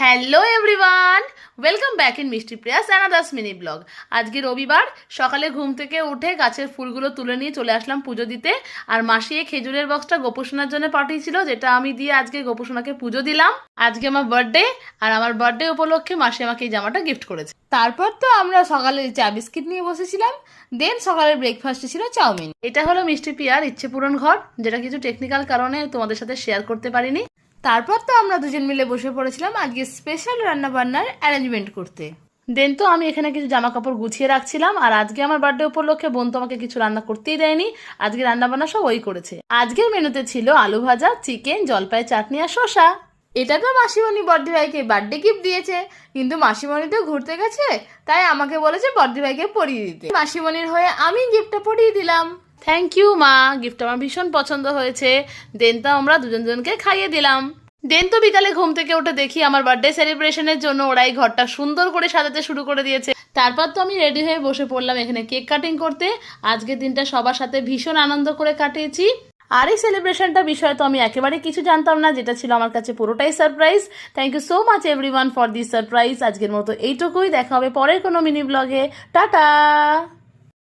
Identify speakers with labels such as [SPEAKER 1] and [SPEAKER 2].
[SPEAKER 1] Hello everyone, welcome back in মিষ্টি Prius another's mini blog. আজকে রবিবার, সকালে ঘুম থেকে উঠে গাছের ফুলগুলো তুলে নিয়ে চলে আসলাম পুজো দিতে। আর মাসি এই খেজুরের বক্সটা গোপোষণার জন্য পাঠিয়েছিল, যেটা আমি দিয়ে আজকে গোপোষণাকে পুজো দিলাম। আজকে আমার বার্থডে, আর আমার বার্থডে উপলক্ষে মাসি আমাকে এই জামাটা গিফট করেছে। তারপর তো আমরা সকালে চা বিস্কিট নিয়ে বসেছিলাম। দেন সকালের ব্রেকফাস্টে ছিল চাউমিন। এটা হলো মিষ্টি প্রিয়ার ইচ্ছে পূরণ ঘর, যেটা কিছু টেকনিক্যাল কারণে তোমাদের সাথে শেয়ার করতে পারিনি। তারপর তো আমরা দুজন মিলে বসে পড়েছিলাম আজকে স্পেশাল রান্না বান্নার অ্যারেঞ্জমেন্ট করতে। দেন তো আমি এখানে কিছু জামা কাপড় গুছিয়ে রাখছিলাম। আর আজকে আমার বার্থডে উপলক্ষে বোন তো আমাকে কিছু রান্না করতেই দেয়নি, আজকে রান্না বান্না সব ওই করেছে। আজকের মেনুতে ছিল আলু ভাজা, চিকেন, জলপাই চাটনি আর শসা। এটা তো মাসিমণি বর্দি ভাইকে বার্থডে গিফট দিয়েছে, কিন্তু মাসিমণি তো ঘুরতে গেছে, তাই আমাকে বলেছে বর্দি ভাইকে পরিয়ে দিতে। মাসিমণির হয়ে আমি গিফটটা পরিয়ে দিলাম। থ্যাংক ইউ মা, গিফট আমার ভীষণ পছন্দ হয়েছে। দেন তো আমরা দুজনকে খাইয়ে দিলাম। দেন তো বিকালে ঘুম থেকে উঠে দেখি আমার বার্থডে সেলিব্রেশনের জন্য ওরা এই ঘরটা সুন্দর করে সাজাতে শুরু করে দিয়েছে। তারপর তো আমি রেডি হয়ে বসে পড়লাম এখানে কেক কাটিং করতে। আজকের দিনটা সবার সাথে ভীষণ আনন্দ করে কাটিয়েছি। আর এই সেলিব্রেশনটা বিষয়ে তো আমি একেবারে কিছু জানতাম না, যেটা ছিল আমার কাছে পুরোটাই surprise. Thank you so much everyone for this surprise. আজকের মতো এইটুকুই, দেখা হবে পরের কোনো মিনি ব্লগে। টাটা।